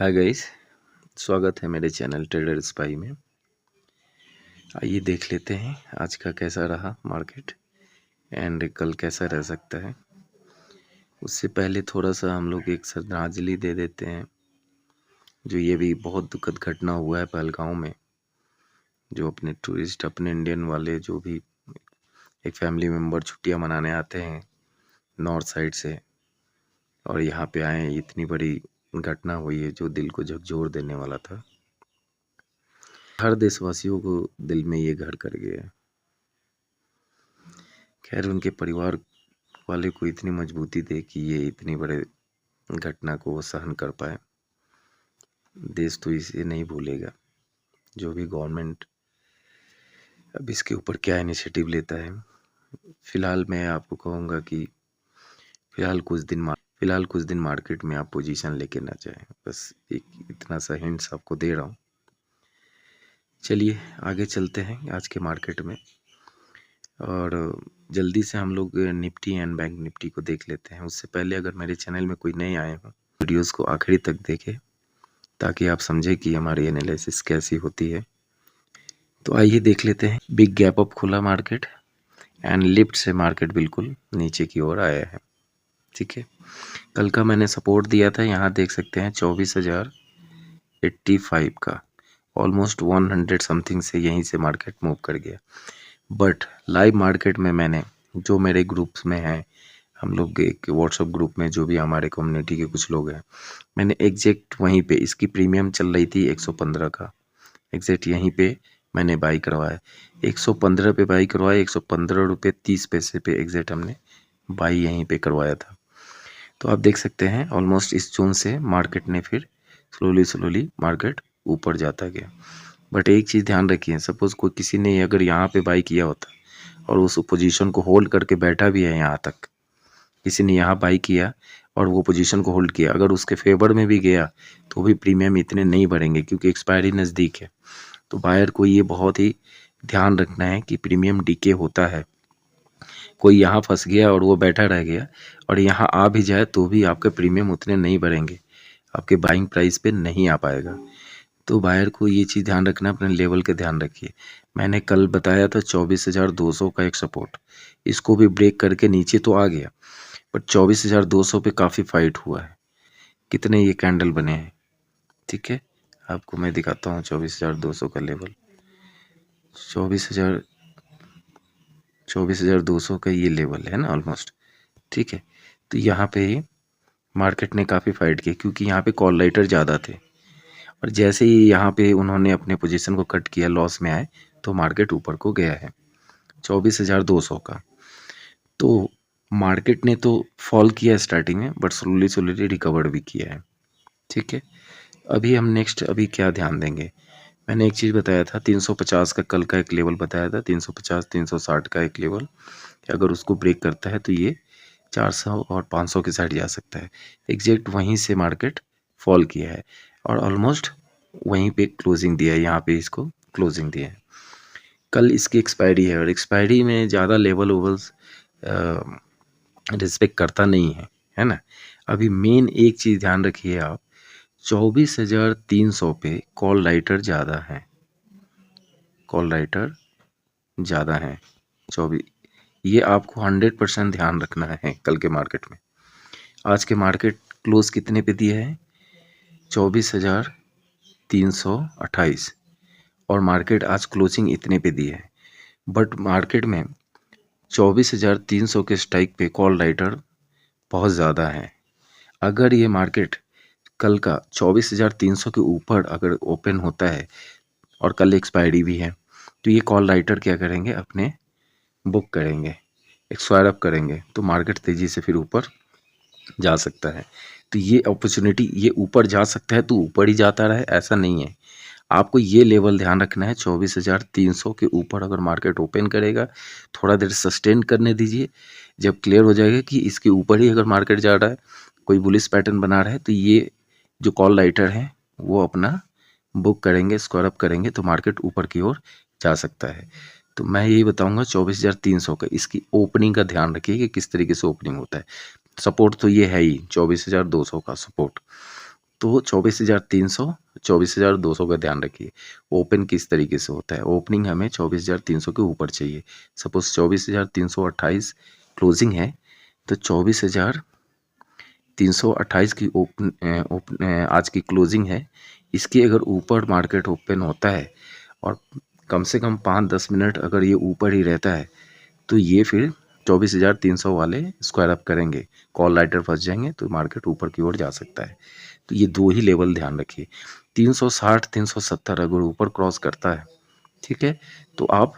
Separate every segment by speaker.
Speaker 1: Hi guys, स्वागत है मेरे चैनल ट्रेडर स्पाई में। आइए देख लेते हैं आज का कैसा रहा मार्केट एंड कल कैसा रह सकता है। उससे पहले थोड़ा सा हम लोग एक श्रद्धांजलि दे देते हैं जो ये भी बहुत दुखद घटना हुआ है पहलगांव में। जो अपने टूरिस्ट अपने इंडियन वाले जो भी एक फैमिली मेम्बर छुट्टियां मनाने आते हैं नॉर्थ साइड से और यहाँ पे आए, इतनी बड़ी घटना हुई है जो दिल को झकझोर देने वाला था। हर देशवासियों को दिल में ये घर कर गया। खैर उनके परिवार वाले को इतनी मजबूती दे कि ये इतनी बड़े घटना को वो सहन कर पाए। देश तो इसे नहीं भूलेगा। जो भी गवर्नमेंट अब इसके ऊपर क्या इनिशिएटिव लेता है। फिलहाल मैं आपको कहूँगा कि फिलहाल कुछ दिन मार्केट में आप पोजीशन लेके ना जाएं। बस एक इतना सा हिंट्स आपको दे रहा हूँ। चलिए आगे चलते हैं आज के मार्केट में और जल्दी से हम लोग निफ्टी एंड बैंक निफ्टी को देख लेते हैं। उससे पहले अगर मेरे चैनल में कोई नए आए हों वीडियोस को आखिरी तक देखें ताकि आप समझें कि हमारी एनालिसिस कैसी होती है। तो आइए देख लेते हैं। बिग गैप अप खुला मार्केट एंड लिफ्ट से मार्केट बिल्कुल नीचे की ओर आया है। ठीक है, कल का मैंने सपोर्ट दिया था, यहाँ देख सकते हैं 24,085 का, ऑलमोस्ट 100 समथिंग से यहीं से मार्केट मूव कर गया। बट लाइव मार्केट में मैंने जो मेरे ग्रुप्स में हैं, हम लोग एक व्हाट्सएप ग्रुप में जो भी हमारे कम्युनिटी के कुछ लोग हैं, मैंने एग्जैक्ट वहीं पे इसकी प्रीमियम चल रही थी 115 का, एग्जैक्ट यहीं पे मैंने बाई करवाया। 115 पे बाई करवाया, 115 रुपये 30 पैसे पे एग्जैक्ट हमने बाई यहीं पे करवाया था। तो आप देख सकते हैं ऑलमोस्ट इस जोन से मार्केट ने फिर स्लोली मार्केट ऊपर जाता गया। बट एक चीज़ ध्यान रखिए, सपोज़ कोई किसी ने अगर यहाँ पे बाई किया होता और उस पोजीशन को होल्ड करके बैठा भी है, यहाँ तक किसी ने यहाँ बाई किया और वो पोजीशन को होल्ड किया, अगर उसके फेवर में भी गया तो भी प्रीमियम इतने नहीं बढ़ेंगे क्योंकि एक्सपायरी नज़दीक है। तो बायर को ये बहुत ही ध्यान रखना है कि प्रीमियम डीके होता है। कोई यहाँ फंस गया और वो बैठा रह गया और यहाँ आ भी जाए तो भी आपके प्रीमियम उतने नहीं बढ़ेंगे, आपके बाइंग प्राइस पे नहीं आ पाएगा। तो बायर को ये चीज़ ध्यान रखना, अपने लेवल के ध्यान रखिए। मैंने कल बताया था 24,200 का एक सपोर्ट, इसको भी ब्रेक करके नीचे तो आ गया, बट 24,200 पे काफ़ी फाइट हुआ है। कितने ये कैंडल बने हैं, ठीक है, आपको मैं दिखाता हूँ 24,200 का लेवल। 24,200 का ये लेवल है ना ऑलमोस्ट, ठीक है। तो यहाँ पे मार्केट ने काफ़ी फाइट की क्योंकि यहाँ पे कॉल राइटर ज़्यादा थे और जैसे ही यहाँ पे उन्होंने अपने पोजीशन को कट किया, लॉस में आए, तो मार्केट ऊपर को गया है 24,200 का। तो मार्केट ने तो फॉल किया स्टार्टिंग में बट स्लोली रिकवर भी किया है, ठीक है। अभी हम नेक्स्ट अभी क्या ध्यान देंगे, मैंने एक चीज़ बताया था 350 का कल का एक लेवल बताया था, 350 360 का एक लेवल, अगर उसको ब्रेक करता है तो ये 400 और 500 की साइड जा सकता है। एग्जैक्ट वहीं से मार्केट फॉल किया है और ऑलमोस्ट वहीं पे क्लोजिंग दिया है, यहाँ पे इसको क्लोजिंग दिया है। कल इसकी एक्सपायरी है और एक्सपायरी में ज़्यादा लेवल ओवल्स रिस्पेक्ट करता नहीं है ना। अभी मेन एक चीज़ ध्यान रखिए आप, 24,300 पे कॉल राइटर ज़्यादा है, कॉल राइटर ज़्यादा है 24, ये आपको 100% ध्यान रखना है कल के मार्केट में। आज के मार्केट क्लोज कितने पे दिया है, 24,328 और मार्केट आज क्लोजिंग इतने पे दी है। बट मार्केट में 24,300 के स्ट्राइक पे कॉल राइटर बहुत ज़्यादा है। अगर ये मार्केट कल का 24,300 के ऊपर अगर ओपन होता है और कल एक्सपायरी भी है तो ये कॉल राइटर क्या करेंगे, अपने बुक करेंगे, एक्सपायर अप करेंगे, तो मार्केट तेज़ी से फिर ऊपर जा सकता है। तो ये अपॉर्चुनिटी, ये ऊपर जा सकता है तो ऊपर ही जाता रहे ऐसा नहीं है। आपको ये लेवल ध्यान रखना है, 24,300 के ऊपर अगर मार्केट ओपन करेगा थोड़ा देर सस्टेन करने दीजिए। जब क्लियर हो जाएगा कि इसके ऊपर ही अगर मार्केट जा रहा है, कोई बुलिश पैटर्न बना रहा है, तो ये जो कॉल राइटर हैं वो अपना बुक करेंगे, स्क्वायर अप करेंगे, तो मार्केट ऊपर की ओर जा सकता है। तो मैं यही बताऊंगा 24,300 का, इसकी ओपनिंग का ध्यान रखिए कि किस तरीके से ओपनिंग होता है। सपोर्ट तो ये है ही 24,200 का सपोर्ट, तो 24,300 24,200 का ध्यान रखिए। ओपन किस तरीके से होता है, ओपनिंग हमें 24,300 के ऊपर चाहिए। सपोज 24,328 क्लोजिंग है, तो 24,328 की आज की क्लोजिंग है, इसकी अगर ऊपर मार्केट ओपन होता है और कम से कम 5-10 मिनट अगर ये ऊपर ही रहता है, तो ये फिर 24,300 वाले स्क्वायर अप करेंगे, कॉल राइटर फंस जाएंगे, तो मार्केट ऊपर की ओर जा सकता है। तो ये दो ही लेवल ध्यान रखिए। 360 370 अगर ऊपर क्रॉस करता है, ठीक है, तो आप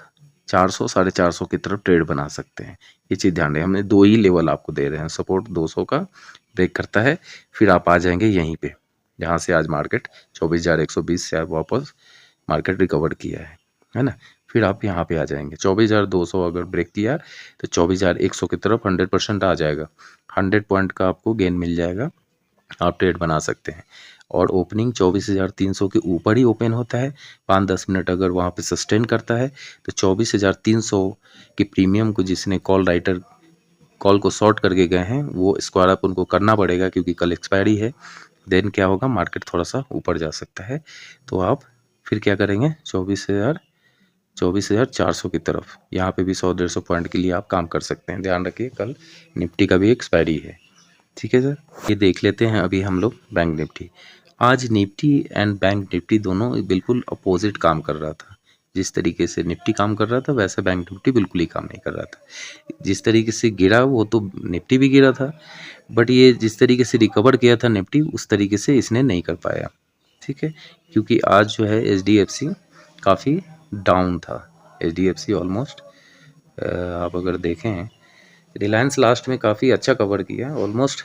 Speaker 1: 400 450 की तरफ ट्रेड बना सकते हैं। ये चीज़ ध्यान रहे, हमने दो ही लेवल आपको दे रहे हैं। सपोर्ट 200 का ब्रेक करता है, फिर आप आ जाएंगे यहीं पे जहाँ से आज मार्केट 24,120 से वापस मार्केट रिकवर किया है ना। फिर आप यहाँ पे आ जाएंगे 24,200 अगर ब्रेक किया तो 24,100 की तरफ 100% आ जाएगा। 100 पॉइंट का आपको गेन मिल जाएगा, आप ट्रेड बना सकते हैं। और ओपनिंग 24,300 के ऊपर ही ओपन होता है, 5-10 मिनट अगर वहाँ पे सस्टेन करता है तो 24,300 के प्रीमियम को जिसने कॉल राइटर कॉल को शॉर्ट करके गए हैं वो स्क्वायर अप उनको करना पड़ेगा, क्योंकि कल एक्सपायरी है। देन क्या होगा, मार्केट थोड़ा सा ऊपर जा सकता है, तो आप फिर क्या करेंगे 24,400 की तरफ, यहाँ पे भी 100-150 पॉइंट के लिए आप काम कर सकते हैं। ध्यान रखिए कल निफ्टी का भी एक्सपायरी है, ठीक है सर। ये देख लेते हैं अभी हम लोग बैंक निफ्टी। आज निफ्टी एंड बैंक निफ्टी दोनों बिल्कुल अपोजिट काम कर रहा था। जिस तरीके से निफ्टी काम कर रहा था वैसे बैंक निफ्टी बिल्कुल ही काम नहीं कर रहा था। जिस तरीके से गिरा वो तो निफ्टी भी गिरा था, बट ये जिस तरीके से रिकवर किया था निफ्टी उस तरीके से इसने नहीं कर पाया, ठीक है। क्योंकि आज जो है HDFC काफ़ी डाउन था। HDFC ऑलमोस्ट आप अगर देखें, रिलायंस लास्ट में काफ़ी अच्छा कवर किया, ऑलमोस्ट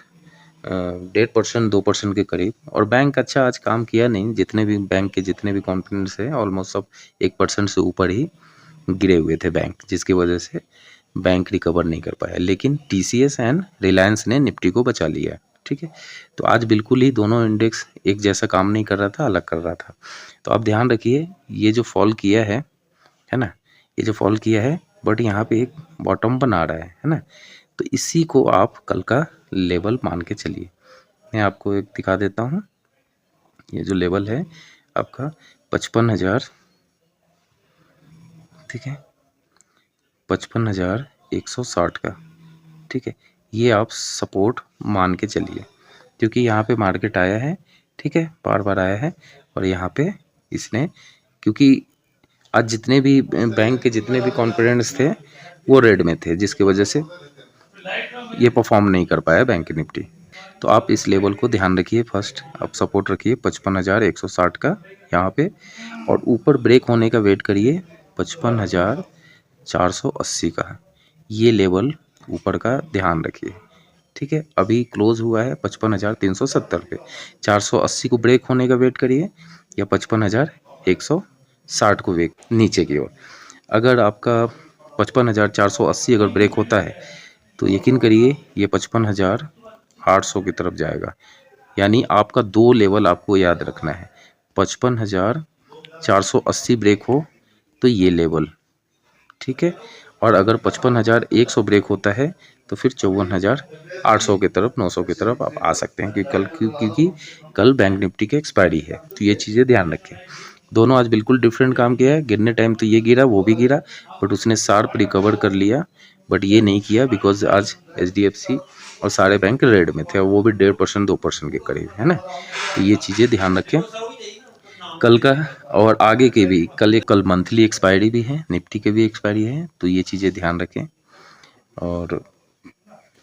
Speaker 1: 1.5% 2% के करीब। और बैंक अच्छा आज काम किया नहीं, जितने भी बैंक के जितने भी कॉम्पोनेंट्स हैं ऑलमोस्ट सब 1% से ऊपर ही गिरे हुए थे बैंक, जिसकी वजह से बैंक रिकवर नहीं कर पाया। लेकिन TCS एंड रिलायंस ने निफ्टी को बचा लिया, ठीक है। तो आज बिल्कुल ही दोनों इंडेक्स एक जैसा काम नहीं कर रहा था, अलग कर रहा था। तो आप ध्यान रखिए ये जो फॉल किया है ना, ये जो फॉल किया है, बट यहाँ पे एक बॉटम बना रहा है ना। तो इसी को आप कल का लेवल मान के चलिए। मैं आपको एक दिखा देता हूँ, ये जो लेवल है आपका 55,000, ठीक है, 55,160 का, ठीक है। ये आप सपोर्ट मान के चलिए, क्योंकि यहाँ पे मार्केट आया है, ठीक है, बार बार आया है। और यहाँ पे इसने, क्योंकि आज जितने भी बैंक के जितने भी कॉन्फिडेंस थे वो रेड में थे, जिसकी वजह से ये परफॉर्म नहीं कर पाया बैंक निफ्टी। तो आप इस लेवल को ध्यान रखिए, फर्स्ट आप सपोर्ट रखिए 55,160 का यहाँ पे, और ऊपर ब्रेक होने का वेट करिए 55,480 का, ये लेवल ऊपर का ध्यान रखिए, ठीक है। अभी क्लोज हुआ है 55,370 पे, 480 को ब्रेक होने का वेट करिए, या 55,160 को वेट नीचे की ओर। अगर आपका 55,480 अगर ब्रेक होता है तो यकीन करिए ये 55,800 की तरफ जाएगा। यानी आपका दो लेवल आपको याद रखना है, 55,480 ब्रेक हो तो ये लेवल, ठीक है। और अगर 55,100 ब्रेक होता है तो फिर 54,800 की तरफ 900 की तरफ आप आ सकते हैं, क्योंकि कल बैंक निफ्टी की एक्सपायरी है। तो ये चीज़ें ध्यान रखें। दोनों आज बिल्कुल डिफरेंट काम किया है। गिरने टाइम तो ये गिरा वो भी गिरा, बट उसने शार्प रिकवर कर लिया, बट ये नहीं किया बिकॉज आज HDFC और सारे बैंक रेड में थे, और वो भी 1.5% 2% के करीब, है ना। तो ये चीज़ें ध्यान रखें कल का। और आगे के भी कल मंथली एक्सपायरी भी है, निफ्टी के भी एक्सपायरी है, तो ये चीज़ें ध्यान रखें। और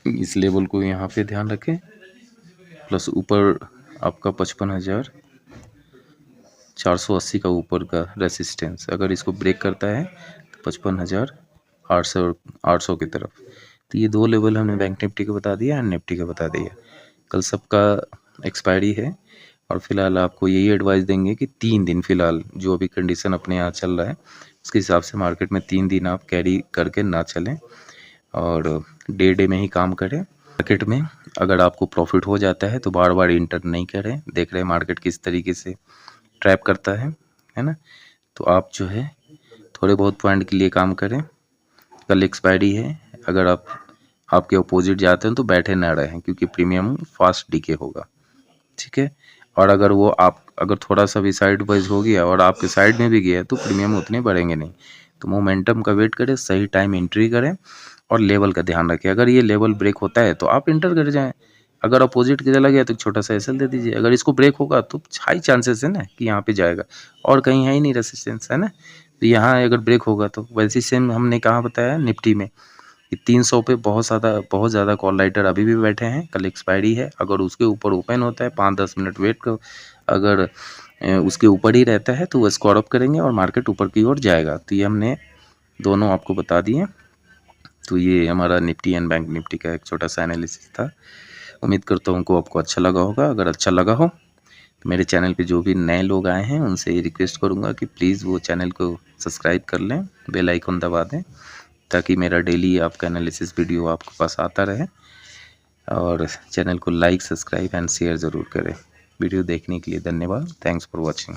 Speaker 1: इस लेवल को यहाँ पे ध्यान रखें, प्लस ऊपर आपका 55,480 का ऊपर का रेसिस्टेंस, अगर इसको ब्रेक करता है तो 55,800 की तरफ। तो ये दो लेवल हमने बैंक निफ्टी को बता दिया एंड निफ्टी का बता दिया। कल सबका एक्सपायरी है, और फिलहाल आपको यही एडवाइस देंगे कि 3 दिन फिलहाल जो अभी कंडीशन अपने यहाँ चल रहा है उसके हिसाब से मार्केट में 3 दिन आप कैरी करके ना चलें, और डे में ही काम करें। मार्केट में अगर आपको प्रॉफिट हो जाता है तो बार बार इंटर नहीं करें, देख रहे हैं मार्केट किस तरीके से ट्रैप करता है ना। तो आप जो है थोड़े बहुत पॉइंट के लिए काम करें। कल एक्सपायरी है, अगर आपके अपोजिट जाते हैं तो बैठे ना रहें, क्योंकि प्रीमियम फास्ट डीके होगा, ठीक है। और अगर वो आप अगर थोड़ा सा भी साइड वाइज हो गया और आपके साइड में भी गया तो प्रीमियम उतने बढ़ेंगे नहीं। तो मोमेंटम का वेट करें, सही टाइम एंट्री करें और लेवल का ध्यान रखें। अगर ये लेवल ब्रेक होता है तो आप इंटर कर जाएँ। अगर अपोजिट की चला गया तो छोटा सा एसएल दे दीजिए। अगर इसको ब्रेक होगा तो हाई चांसेस है ना कि यहाँ पे जाएगा, और कहीं है ही नहीं रेजिस्टेंस, है ना। तो यहाँ अगर ब्रेक होगा तो वैसे ही सेम हमने कहाँ बताया निफ्टी में कि 300 पे बहुत ज़्यादा कॉल राइटर अभी भी बैठे हैं। कल एक्सपायरी है, अगर उसके ऊपर ओपन होता है 5-10 मिनट वेट करो, अगर उसके ऊपर ही रहता है तो वो स्क्वायर अप करेंगे और मार्केट ऊपर की ओर जाएगा। तो ये हमने दोनों आपको बता दिए। तो ये हमारा निफ्टी एंड बैंक निफ्टी का एक छोटा सा एनालिसिस था। उम्मीद करता हूँ को आपको अच्छा लगा होगा। अगर अच्छा लगा हो तो मेरे चैनल पे जो भी नए लोग आए हैं उनसे ये रिक्वेस्ट करूँगा कि प्लीज़ वो चैनल को सब्सक्राइब कर लें, बेल आइकन दबा दें, ताकि मेरा डेली आपका एनालिसिस वीडियो आपके पास आता रहे। और चैनल को लाइक, सब्सक्राइब एंड शेयर ज़रूर करें। वीडियो देखने के लिए धन्यवाद। Thanks for watching.